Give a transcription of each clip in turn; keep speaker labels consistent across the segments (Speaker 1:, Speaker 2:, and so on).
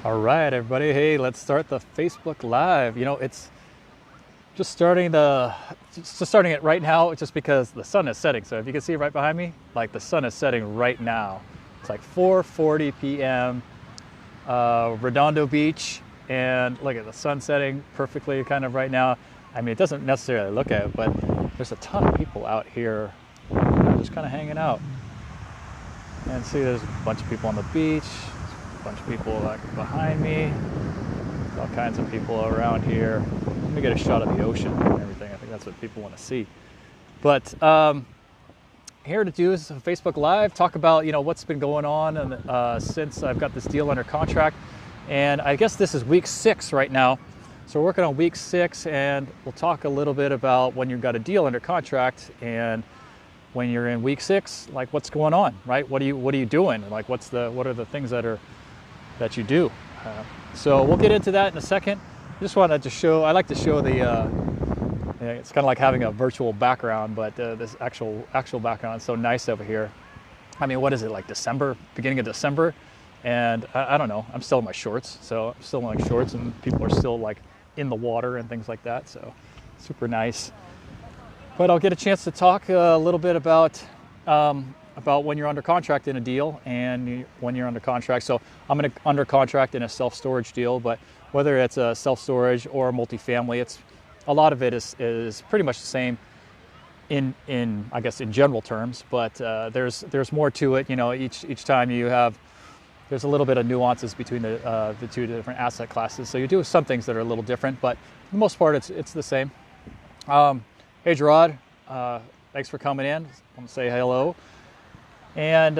Speaker 1: All right, everybody. Hey, let's start the Facebook Live. It's just starting it right now, just because the sun is setting. So if you can see right behind me, like the sun is setting right now. It's like 4:40 p.m. Redondo Beach, and look at the sun setting perfectly kind of right now. I mean, it doesn't necessarily look at it, but there's a ton of people out here just kind of hanging out. And see, there's a bunch of people on the beach. A bunch of people behind me, all kinds of people around here. Let me get a shot of the ocean and everything. I think that's what people want to see. But here to do is a Facebook Live, talk about what's been going on and since I've got this deal under contract. And I guess this is week 6 right now. So we're working on week 6, and we'll talk a little bit about when you've got a deal under contract and when you're in week 6, like what's going on, right? What are you doing? Like what are the things that you do? So we'll get into that in a second. Just wanted to show. I like to show it's kind of like having a virtual background, but this actual background is so nice over here. I mean, what is it, like December, beginning of December? And I don't know. I'm still in my shorts, so I'm still wearing shorts, and people are still like in the water and things like that. So super nice. But I'll get a chance to talk a little bit about when you're under contract in a deal and when you're under contract. So I'm under contract in a self-storage deal, but whether it's a self-storage or a multifamily, a lot of it is pretty much the same in I guess in general terms, but there's more to it. Each time there's a little bit of nuances between the two different asset classes. So you do some things that are a little different, but for the most part it's the same. Hey Gerard, thanks for coming in. I want to say hello. And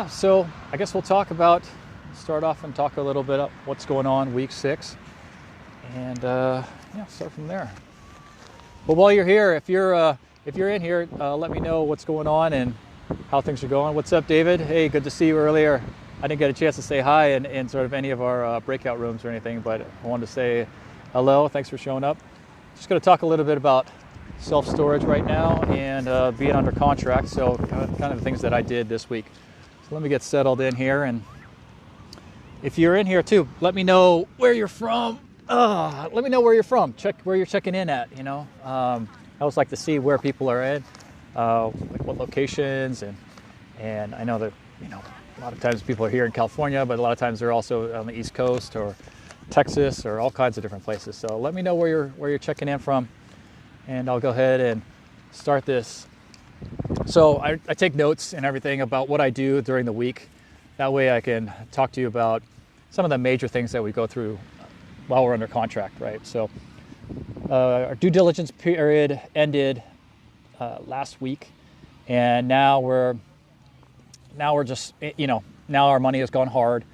Speaker 1: so I guess we'll start off and talk a little bit about what's going on week 6, and start from there. But while you're here, if you're in here, let me know what's going on and how things are going. What's up, David? Hey, good to see you earlier. I didn't get a chance to say hi in sort of any of our breakout rooms or anything, but I wanted to say hello. Thanks for showing up. Just going to talk a little bit about self-storage right now and being under contract, so kind of the things that I did this week. So let me get settled in here, and if you're in here too, let me know where you're from. Let me know where you're from. Check where you're checking in at. I always like to see where people are in, like what locations, and I know that a lot of times people are here in California, but a lot of times they're also on the East Coast or Texas or all kinds of different places. So let me know where you're checking in from, and I'll go ahead and start this. So I take notes and everything about what I do during the week. That way I can talk to you about some of the major things that we go through while we're under contract, right? So our due diligence period ended last week, and now we're just, now our money has gone hard.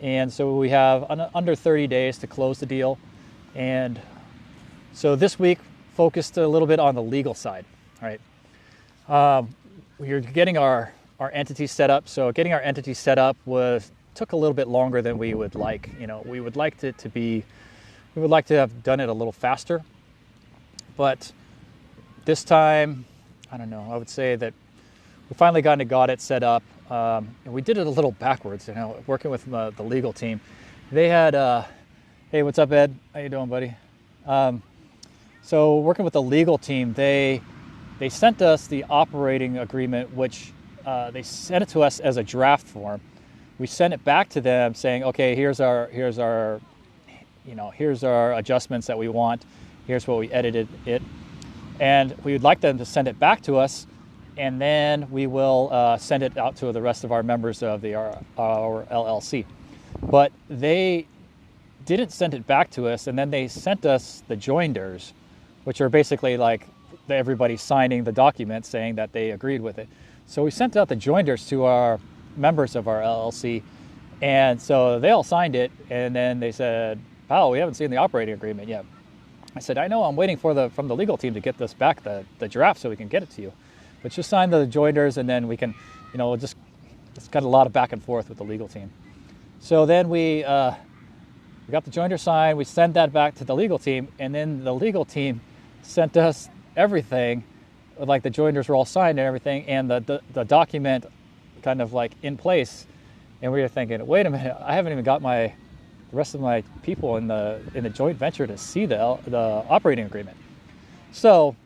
Speaker 1: And so we have under 30 days to close the deal. And so this week focused a little bit on the legal side, right? We're getting our entity set up. So getting our entity set up took a little bit longer than we would like. We would like to have done it a little faster. But this time, I don't know, I would say that we finally got it set up. And we did it a little backwards, working with the legal team. They had, hey, what's up, Ed? How you doing, buddy? So working with the legal team, they sent us the operating agreement, which they sent it to us as a draft form. We sent it back to them saying, okay, here's our adjustments that we want. Here's what we edited it, and we would like them to send it back to us. And then we will send it out to the rest of our members of our LLC. But they didn't send it back to us, and then they sent us the joinders, which are basically like everybody signing the document saying that they agreed with it. So we sent out the joinders to our members of our LLC, and so they all signed it, and then they said, "Oh, we haven't seen the operating agreement yet." I said, "I know, I'm waiting from the legal team to get this back, the draft, so we can get it to you. But just sign the joinders, and then we can, it's got a lot of back and forth with the legal team." So then we got the joinder signed, we sent that back to the legal team, and then the legal team sent us everything, like the joinders were all signed and everything, and the document kind of like in place And we were thinking, wait a minute, I haven't even got the rest of my people in the joint venture to see the operating agreement. So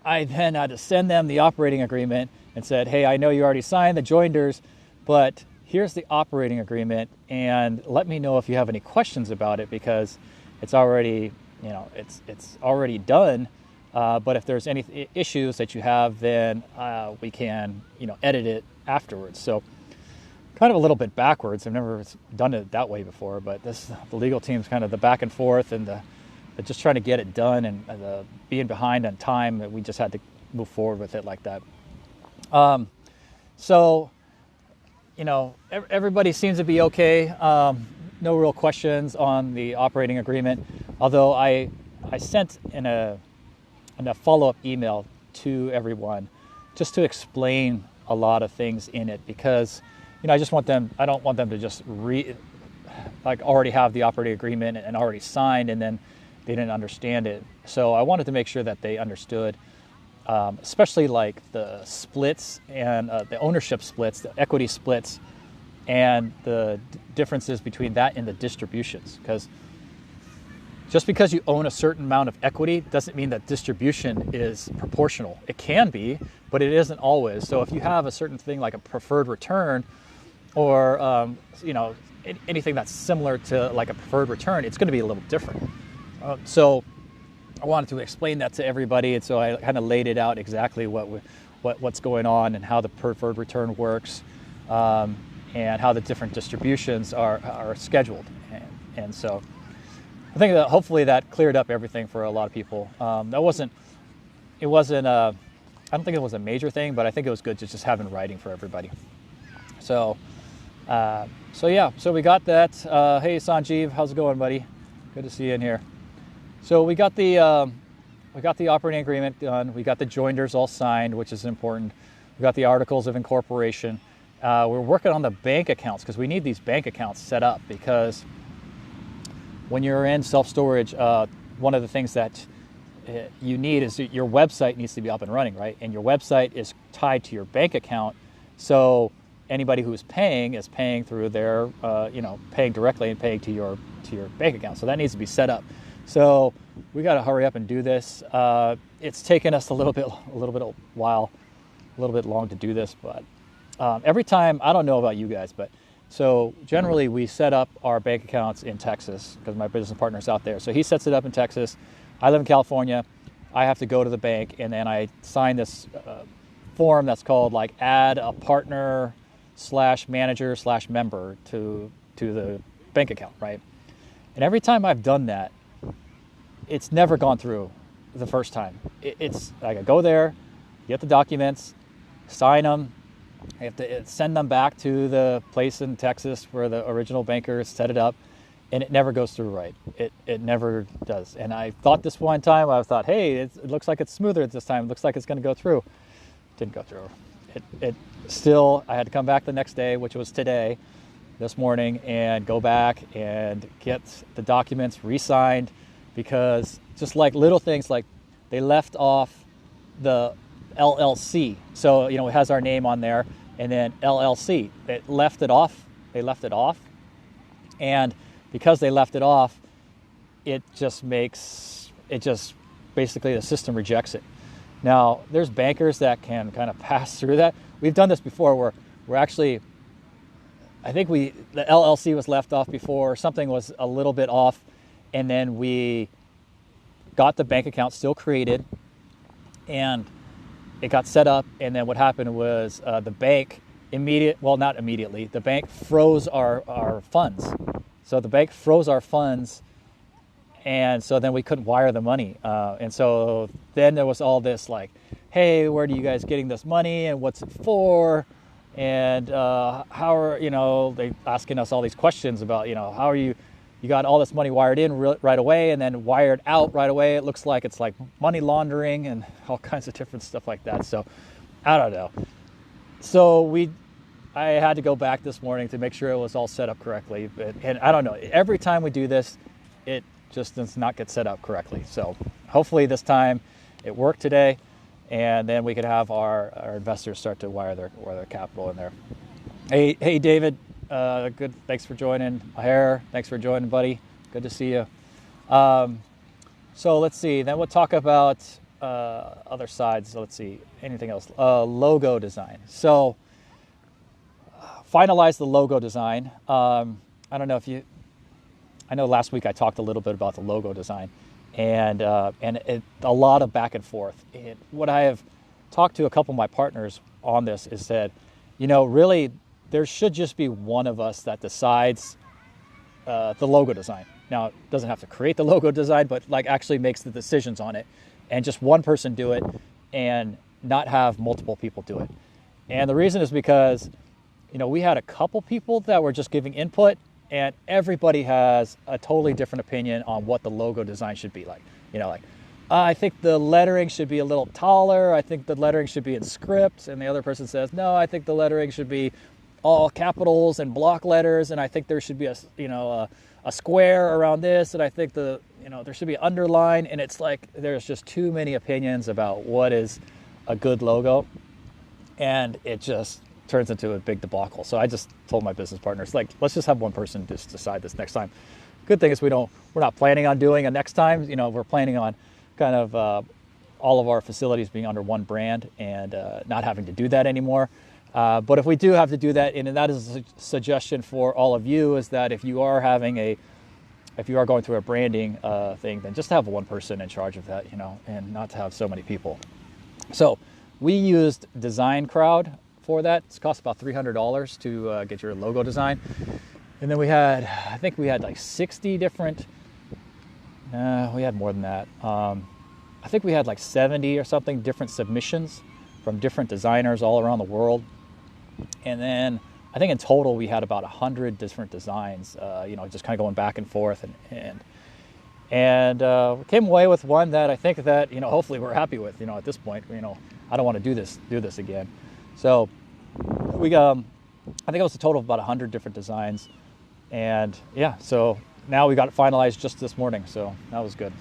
Speaker 1: I then had to send them the operating agreement and said, hey, I know you already signed the joinders, but here's the operating agreement, and let me know if you have any questions about it, because it's already, it's already done. But if there's any issues that you have, then we can, edit it afterwards. So kind of a little bit backwards. I've never done it that way before, but the legal team's kind of the back and forth and the just trying to get it done, and the being behind on time. We just had to move forward with it like that. So, everybody seems to be okay. No real questions on the operating agreement, although I sent in a follow-up email to everyone just to explain a lot of things in it, because I don't want them to just already have the operating agreement and already signed and then they didn't understand it. So I wanted to make sure that they understood, especially like the splits and the ownership splits, the equity splits, and the differences between that and the distributions. Because just because you own a certain amount of equity doesn't mean that distribution is proportional. It can be, but it isn't always. So if you have a certain thing like a preferred return, or anything that's similar to like a preferred return, it's going to be a little different. So I wanted to explain that to everybody, and so I kind of laid it out exactly what's going on and how the preferred return works, and how the different distributions are scheduled. And so I think that hopefully that cleared up everything for a lot of people. I don't think it was a major thing, but I think it was good to just have in writing for everybody. So we got that. Hey Sanjeev, how's it going, buddy? Good to see you in here. So we got the operating agreement done. We got the joinders all signed, which is important. We got the articles of incorporation. We're working on the bank accounts, because we need these bank accounts set up, because when you're in self-storage, one of the things that you need is your website needs to be up and running, right? And your website is tied to your bank account. So anybody who's paying is paying through their, paying directly and paying to your bank account. So that needs to be set up. So we got to hurry up and do this. It's taken us a little bit long to do this, but every time, I don't know about you guys, but so generally we set up our bank accounts in Texas, because my business partner's out there. So he sets it up in Texas. I live in California. I have to go to the bank, and then I sign this form that's called like add a partner / member to the bank account, right? And every time I've done that, it's never gone through the first time. It's like I go there, get the documents, sign them. I have to send them back to the place in Texas where the original banker set it up, and it never goes through right. It never does. And I thought this one time, I thought, hey, it looks like it's smoother this time. It looks like it's going to go through. Didn't go through. It still, I had to come back the next day, which was today, this morning, and go back and get the documents re-signed, because just like little things, like they left off the LLC. So, it has our name on there, and then LLC. They left it off. And because they left it off, it just basically the system rejects it. Now, there's bankers that can kind of pass through that. We've done this before where we're actually, I think the LLC was left off before, something was a little bit off, and then we got the bank account still created, and it got set up, and then what happened was the bank not immediately, the bank froze our funds. So the bank froze our funds, and so then we couldn't wire the money. And so then there was all this like, hey, where are you guys getting this money, and what's it for? And how are, they asking us all these questions about, how are you got all this money wired in right away and then wired out right away. It looks like it's like money laundering and all kinds of different stuff like that. So I don't know. So I had to go back this morning to make sure it was all set up correctly. And I don't know, every time we do this, it just does not get set up correctly. So hopefully this time it worked today, and then we could have our investors start to wire their capital in there. Hey, David. Good. Thanks for joining. Hair. Thanks for joining, buddy. Good to see you. So let's see. Then we'll talk about other sides. So let's see. Anything else? Logo design. So finalize the logo design. I don't know if you. I know last week I talked a little bit about the logo design, and a lot of back and forth. And what I have talked to a couple of my partners on this is that, really there should just be one of us that decides the logo design. Now, it doesn't have to create the logo design, but like actually makes the decisions on it, and just one person do it, and not have multiple people do it. And the reason is because, we had a couple people that were just giving input, and everybody has a totally different opinion on what the logo design should be like. I think the lettering should be a little taller. I think the lettering should be in script. And the other person says, no, I think the lettering should be all capitals and block letters. And I think there should be a square around this. And I think there should be an underline. And it's like, there's just too many opinions about what is a good logo. And it just turns into a big debacle. So I just told my business partners, let's just have one person just decide this next time. Good thing is we're not planning on doing a next time. We're planning on kind of all of our facilities being under one brand and not having to do that anymore. But if we do have to do that, and that is a suggestion for all of you, is that if you are going through a branding thing, then just have one person in charge of that, and not to have so many people. So we used Design Crowd for that. It cost about $300 to get your logo design. And then I think we had like 60 different, we had more than that. I think we had like 70 or something different submissions from different designers all around the world. And then I think in total we had about 100 different designs, just kind of going back and forth, and we came away with one that I think that, hopefully we're happy with, at this point. I don't want to do this again. So we I think it was a total of about 100 different designs. And yeah, so now we got it finalized just this morning, so that was good.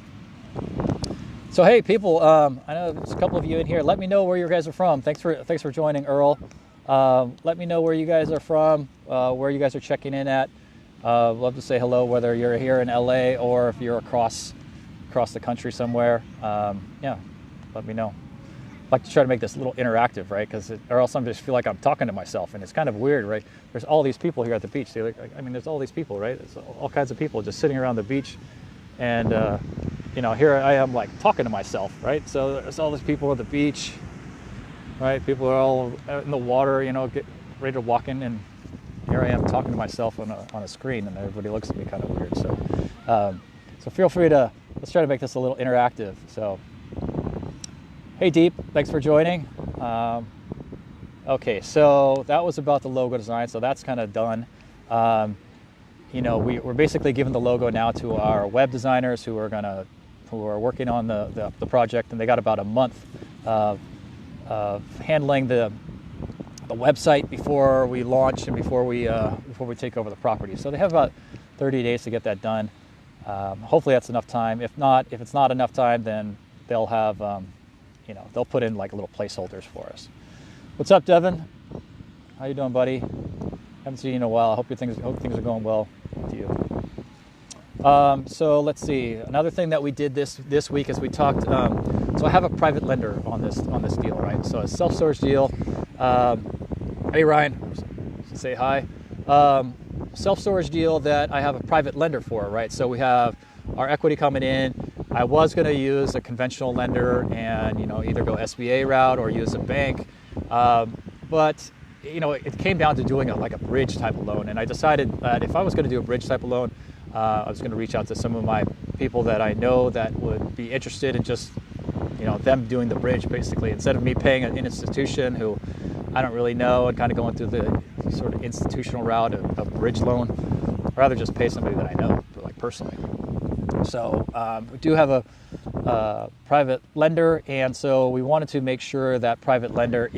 Speaker 1: So hey, people, I know there's a couple of you in here. Let me know where you guys are from. Thanks for joining, Earl. Let me know where you guys are from, where you guys are checking in at. Love to say hello, whether you're here in LA or if you're across the country somewhere. Yeah, let me know. I like to try to make this a little interactive, right? Or else I just feel like I'm talking to myself, and it's kind of weird, right? There's all these people here at the beach. There's all these people, right? There's all kinds of people just sitting around the beach, and here I am like talking to myself, right? So there's all these people at the beach, right? People are all out in the water, get ready to walk in, and here I am talking to myself on a screen, and everybody looks at me kind of weird. So feel free let's try to make this a little interactive. So. Hey Deep, thanks for joining. Okay, so that was about the logo design, so that's kind of done. We're basically giving the logo now to our web designers who are working on the project, and they got about a month of handling the website before we launch and before we take over the property. So they have about 30 days to get that done. Hopefully that's enough time. If it's not enough time, then they'll have they'll put in like little placeholders for us. What's up, Devin? How you doing, buddy? Haven't seen you in a while. I hope things are going well with you. So let's see. Another thing that we did this week is we talked. So I have a private lender on this deal, right? So a self-storage deal. Hey Ryan, say hi. Self-storage deal that I have a private lender for, right? So we have our equity coming in. I was going to use a conventional lender and either go SBA route or use a bank, but it came down to doing a bridge type of loan, and I decided that if I was going to do a bridge type of loan, I was going to reach out to some of my people that I know that would be interested in just them doing the bridge, basically, instead of me paying an institution who I don't really know and kind of going through the sort of institutional route of bridge loan. I'd rather just pay somebody that I know, personally. So we do have a private lender, and so we wanted to make sure that private lender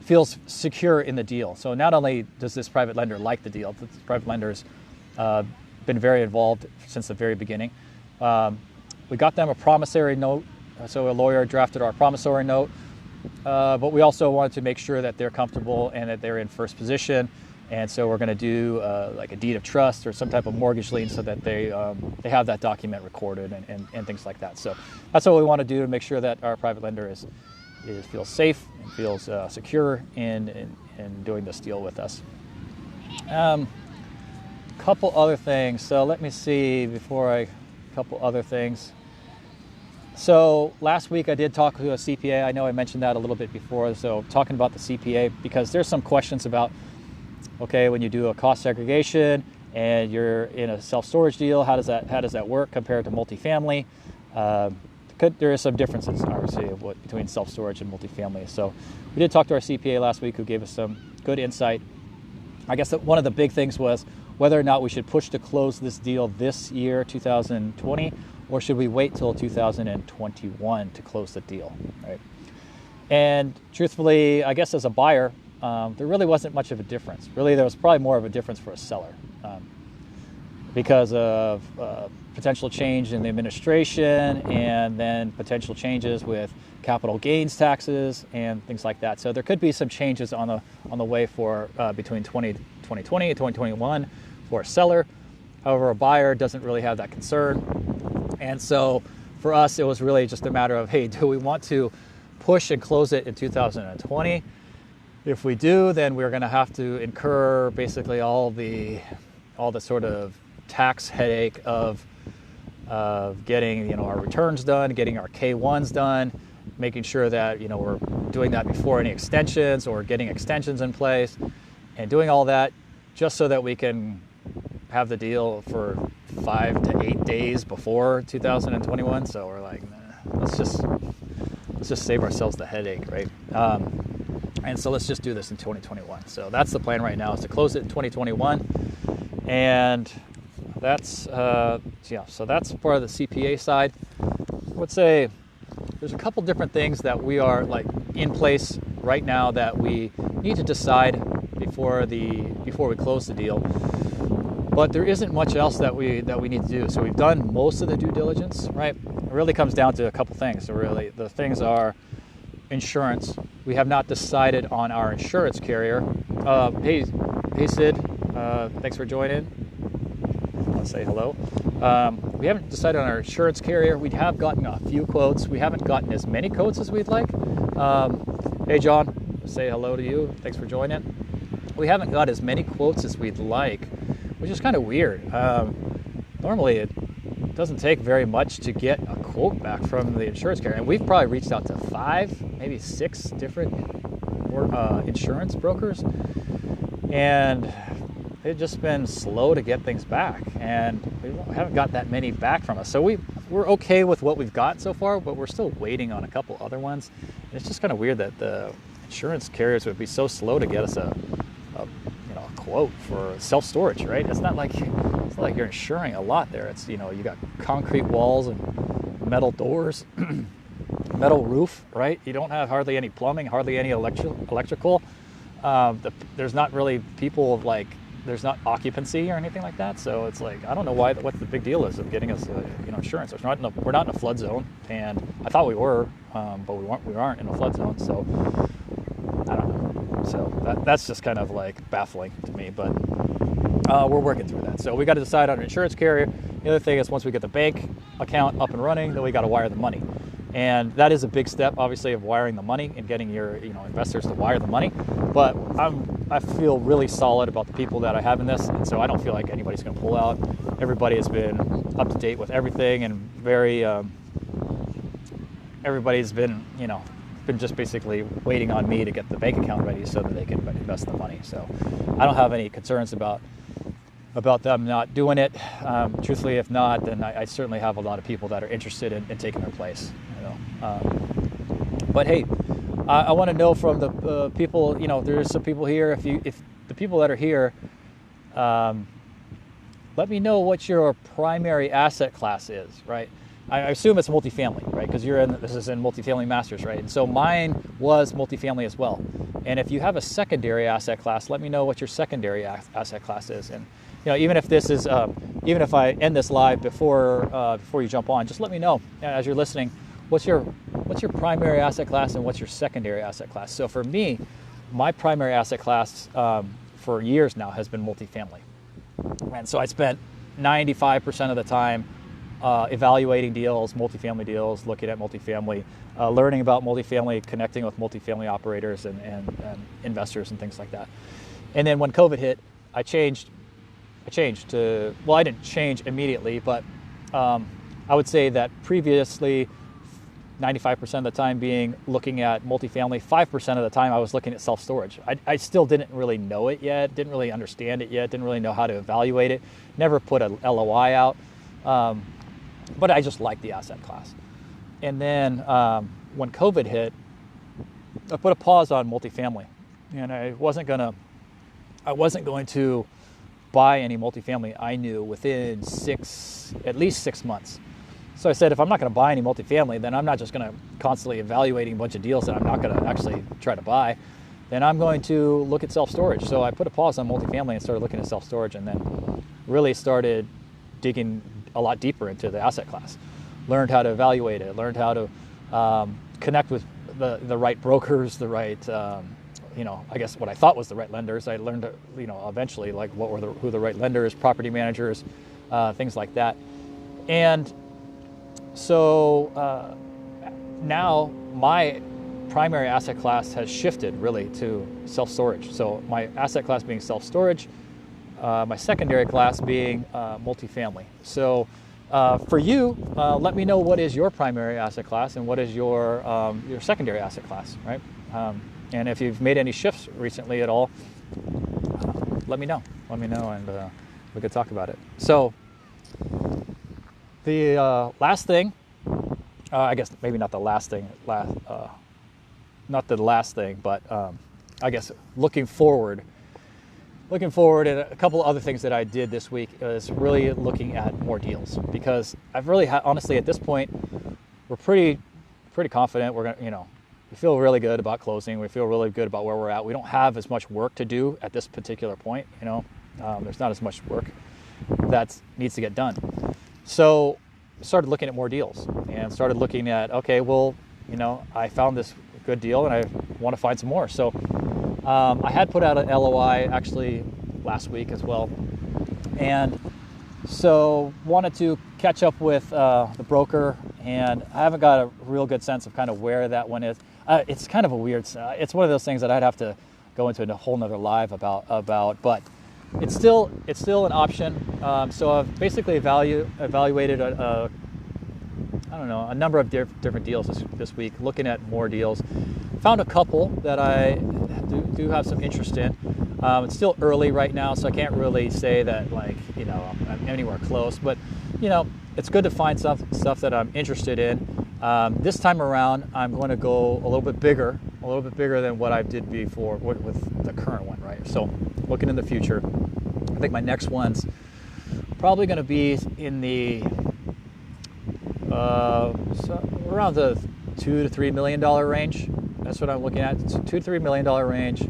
Speaker 1: feels secure in the deal. So not only does this private lender like the deal, but this private lender's been very involved since the very beginning. We got them a promissory note, so a lawyer drafted our promissory note, but we also wanted to make sure that they're comfortable and that they're in first position. And so we're going to do like a deed of trust or some type of mortgage lien so that they have that document recorded and things like that. So that's what we want to do to make sure that our private lender feels safe and feels secure in doing this deal with us. Couple other things. So let me see couple other things. So last week I did talk to a CPA. I know I mentioned that a little bit before. So talking about the CPA, because there's some questions about, okay, when you do a cost segregation and you're in a self-storage deal, how does that work compared to multifamily? There is some differences, obviously, between self-storage and multifamily. So we did talk to our CPA last week, who gave us some good insight. I guess that one of the big things was whether or not we should push to close this deal this year, 2020, or should we wait till 2021 to close the deal, right? And truthfully, I guess as a buyer, there really wasn't much of a difference. Really, there was probably more of a difference for a seller because of potential change in the administration and then potential changes with capital gains taxes and things like that. So there could be some changes on the way for between 2020 and 2021 for a seller. However, a buyer doesn't really have that concern. And so for us, it was really just a matter of, hey, do we want to push and close it in 2020? If we do, then we're going to have to incur basically all the sort of tax headache of getting our returns done, getting our K1s done, making sure that we're doing that before any extensions or getting extensions in place, and doing all that just so that we can have the deal for 5 to 8 days before 2021. So we're like, nah, let's just save ourselves the headache, right? And so let's just do this in 2021. So that's the plan right now, is to close it in 2021. And that's, so that's part of the CPA side. I would say there's a couple different things that we are like in place right now that we need to decide before we close the deal. But there isn't much else that we need to do. So we've done most of the due diligence, right? It really comes down to a couple things. So really, the things are insurance. We have not decided on our insurance carrier. Hey Sid, thanks for joining. Let's say hello. We haven't decided on our insurance carrier. We have gotten a few quotes. We haven't gotten as many quotes as we'd like. Hey John, say hello to you. Thanks for joining. We haven't got as many quotes as we'd like, which is kind of weird. Normally it doesn't take very much to get a quote back from the insurance carrier. And we've probably reached out to 5, maybe 6 different insurance brokers. And they've just been slow to get things back. And we haven't got that many back from us. So we're okay with what we've got so far, but we're still waiting on a couple other ones. And it's just kind of weird that the insurance carriers would be so slow to get us a quote for self-storage, right? It's not like you're insuring a lot there. It's you got concrete walls and metal doors, metal roof, right? You don't have hardly any plumbing, hardly any electrical. There's not really people there's not occupancy or anything like that. So it's like, I don't know what the big deal is of getting us insurance. We're not in a flood zone, and I thought we were, but we aren't in a flood zone. So I don't know. So that's just kind of like baffling to me, but we're working through that. So we got to decide on an insurance carrier. The other thing is, once we get the bank account up and running, then we got to wire the money. And that is a big step, obviously, of wiring the money and getting your investors to wire the money. But I feel really solid about the people that I have in this, and so I don't feel like anybody's going to pull out. Everybody has been up to date with everything, and very everybody's been just basically waiting on me to get the bank account ready so that they can invest the money. So I don't have any concerns about them not doing it. Truthfully, if not, then I certainly have a lot of people that are interested in taking their place. But hey, I want to know from the people. There's some people here. If the people that are here, let me know what your primary asset class is, right? I assume it's multifamily, right? Because this is in multifamily masters, right? And so mine was multifamily as well. And if you have a secondary asset class, let me know what your secondary asset class is. And even if this is, even if I end this live before you jump on, just let me know as you're listening what's your primary asset class and what's your secondary asset class? So for me, my primary asset class for years now has been multifamily. And so I spent 95% of the time evaluating deals, multifamily deals, looking at multifamily, learning about multifamily, connecting with multifamily operators and investors and things like that. And then when COVID hit, I changed to, well, I didn't change immediately, but I would say that previously 95% of the time being looking at multifamily, 5% of the time I was looking at self-storage. I still didn't really know it yet, didn't really understand it yet, didn't really know how to evaluate it, never put a LOI out, but I just liked the asset class. And then when COVID hit, I put a pause on multifamily, and I wasn't going to buy any multifamily, I knew, within at least 6 months. So I said, if I'm not going to buy any multifamily, then I'm not just going to constantly evaluating a bunch of deals that I'm not going to actually try to buy. Then I'm going to look at self-storage. So I put a pause on multifamily and started looking at self-storage, and then really started digging a lot deeper into the asset class. Learned how to evaluate it, learned how to connect with the right brokers, the right, I guess what I thought was the right lenders. I learned, eventually, like who the right lenders, property managers, things like that. And so now my primary asset class has shifted really to self-storage. So my asset class being self-storage, my secondary class being multifamily. So for you, let me know what is your primary asset class and what is your secondary asset class, right? And if you've made any shifts recently at all, let me know. Let me know, and we could talk about it. So the last thing, I guess maybe not the last thing, not the last thing, but I guess looking forward, and a couple of other things that I did this week is really looking at more deals, because I've really honestly at this point, we're pretty confident. We're gonna, we feel really good about closing. We feel really good about where we're at. We don't have as much work to do at this particular point. There's not as much work that needs to get done. So started looking at more deals and started looking at, okay, well, I found this good deal and I want to find some more. So I had put out an LOI actually last week as well. And so wanted to catch up with the broker, and I haven't got a real good sense of kind of where that one is. It's kind of a weird, it's one of those things that I'd have to go into a whole nother live about, but it's still an option. So I've basically evaluated a number of different deals this week, looking at more deals. Found a couple that I do have some interest in. It's still early right now, so I can't really say that I'm anywhere close, but it's good to find stuff that I'm interested in. This time around, I'm going to go a little bit bigger than what I did before with the current one, right? So looking in the future, I think my next one's probably going to be in the around the $2 to $3 million range. That's what I'm looking at. It's $2 to $3 million range.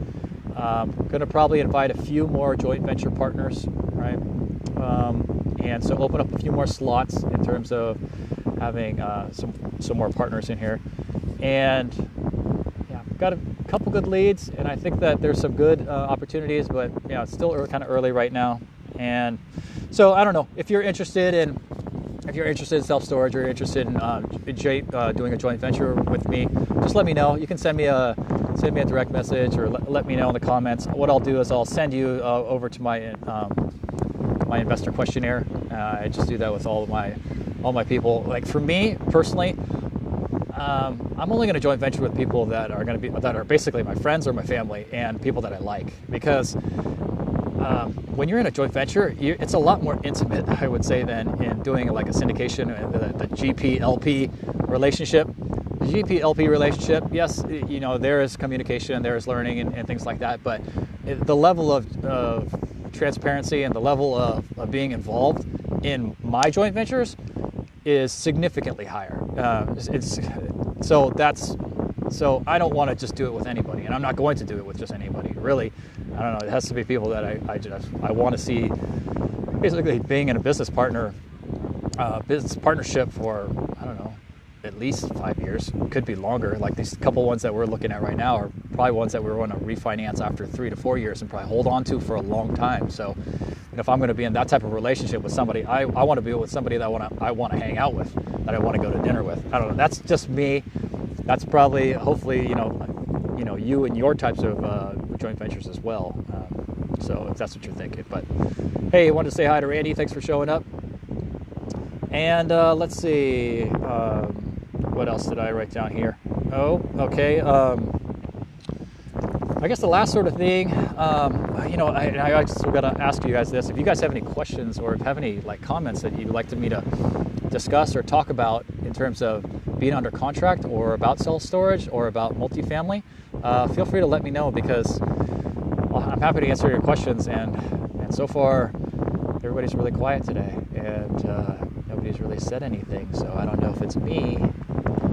Speaker 1: Going to probably invite a few more joint venture partners, right? And so open up a few more slots in terms of having some more partners in here. And yeah, got a couple good leads, and I think that there's some good opportunities, but it's still kind of early right now. And so I don't know if you're interested in self-storage, or you're interested in doing a joint venture with me, just let me know. You can send me a direct message, or let me know in the comments. What I'll do is I'll send you over to my investor questionnaire. I just do that with all my people. Like for me personally, I'm only going to joint venture with people that are basically my friends or my family, and people that I like, because when you're in a joint venture, it's a lot more intimate, I would say, than in doing like a syndication, the GP-LP relationship. The GP-LP relationship, yes, there is communication, there is learning and things like that, but the level of transparency and the level of being involved in my joint ventures is significantly higher. So I don't want to just do it with anybody, and I'm not going to do it with just anybody. Really, I don't know. It has to be people that I want to see. Basically, being in a business partnership for at least 5 years, could be longer. Like these couple ones that we're looking at right now are probably ones that we're going to refinance after 3 to 4 years and probably hold on to for a long time. So if I'm going to be in that type of relationship with somebody, I want to be with somebody that I want to hang out with, that I want to go to dinner with. I don't know. That's just me. That's probably, hopefully, you and your types of joint ventures as well. So if that's what you're thinking. But hey, I wanted to say hi to Randy. Thanks for showing up. And let's see. What else did I write down here? Oh, okay. I guess the last sort of thing, I just got to ask you guys this. If you guys have any questions or have any comments that you'd like me to discuss or talk about in terms of being under contract or about self-storage or about multifamily, feel free to let me know, because I'm happy to answer your questions. And so far, everybody's really quiet today, and nobody's really said anything. So I don't know if it's me.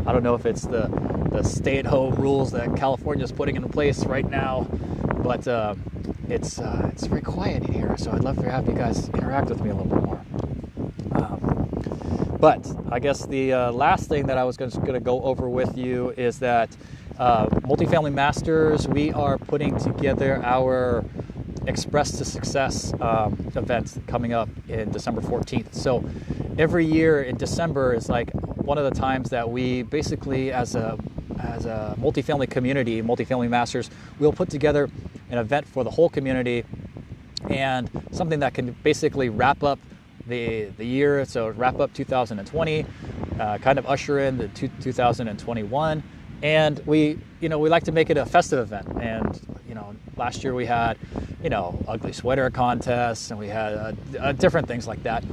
Speaker 1: I don't know if it's the stay-at-home rules that California is putting into place right now, but it's very quiet in here. So I'd love to have you guys interact with me a little bit more. But I guess the last thing that I was going to go over with you is that Multifamily Masters, we are putting together our Express to Success event coming up in December 14th. So every year in December is one of the times that we basically, as a multifamily community, Multifamily Masters, we'll put together an event for the whole community, and something that can basically wrap up the year. So wrap up 2020, kind of usher in the 2021. And we like to make it a festive event. And, last year we had, ugly sweater contests, and we had different things like that.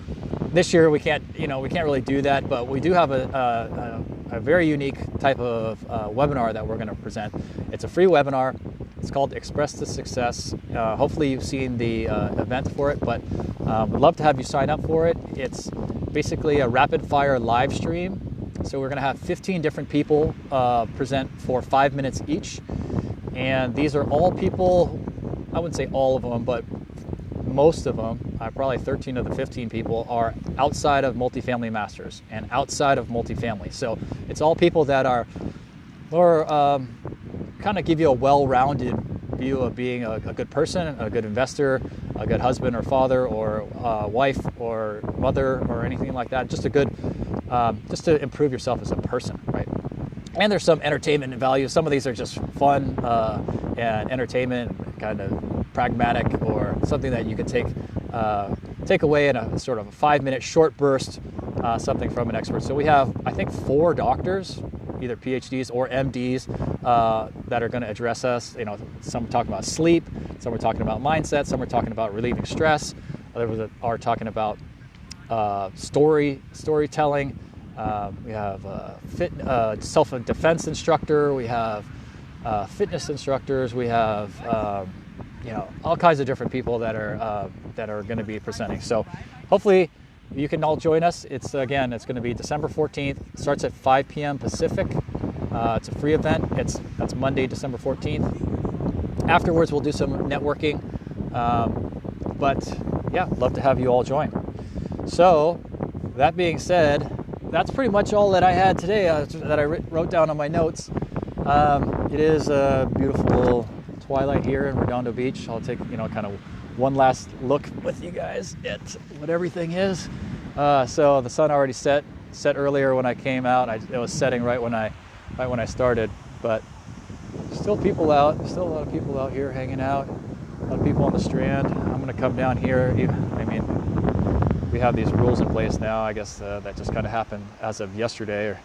Speaker 1: This year we can't really do that, but we do have a very unique type of webinar that we're going to present. It's a free webinar. It's called Express to Success. Hopefully you've seen the event for it, but we'd love to have you sign up for it. It's basically a rapid fire live stream. So we're going to have 15 different people present for 5 minutes each. And these are all people, I wouldn't say all of them, but most of them, probably 13 of the 15 people, are outside of Multifamily Masters and outside of multifamily. So it's all people that are more kind of give you a well-rounded view of being a good person, a good investor, a good husband or father or wife or mother or anything like that. Just a good, just to improve yourself as a person, right? And there's some entertainment value. Some of these are just fun and entertainment, kind of pragmatic, or something that you can take away in a sort of a 5-minute short burst, something from an expert. So we have, I think, 4 doctors, either PhDs or MDs, that are going to address us. Some are talking about sleep, some are talking about mindset, some are talking about relieving stress, others are talking about storytelling. We have self-defense instructor. We have fitness instructors. We have all kinds of different people that are going to be presenting. So hopefully you can all join us. It's going to be December 14th. It starts at 5 p.m. Pacific. It's a free event. That's Monday, December 14th. Afterwards, we'll do some networking. But yeah, love to have you all join. So that being said, that's pretty much all that I had today that I wrote down on my notes. It is a beautiful twilight here in Redondo Beach. I'll take kind of one last look with you guys at what everything is. So the sun already set earlier when I came out. It was setting right when I started, but still people out. Still a lot of people out here hanging out. A lot of people on the Strand. I'm gonna come down here. We have these rules in place now, I guess, that just kind of happened as of yesterday, or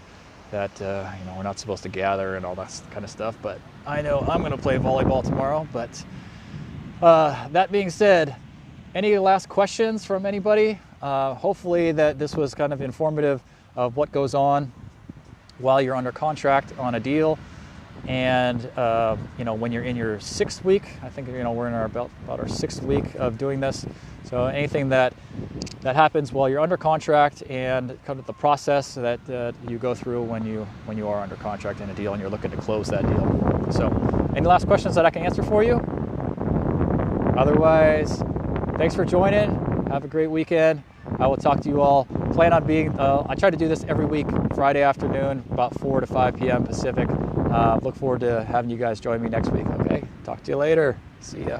Speaker 1: that we're not supposed to gather and all that kind of stuff. But I know I'm going to play volleyball tomorrow. But that being said, any last questions from anybody? Hopefully that this was kind of informative of what goes on while you're under contract on a deal. And when you're in your 6th week, I think we're in about our 6th week of doing this. So anything that happens while you're under contract, and kind of the process that you go through when you are under contract in a deal and you're looking to close that deal. So any last questions that I can answer for you? Otherwise, thanks for joining. Have a great weekend. I will talk to you all. Plan on being, I try to do this every week, Friday afternoon, about 4 to 5 p.m. Pacific. Look forward to having you guys join me next week, okay? Talk to you later. See ya.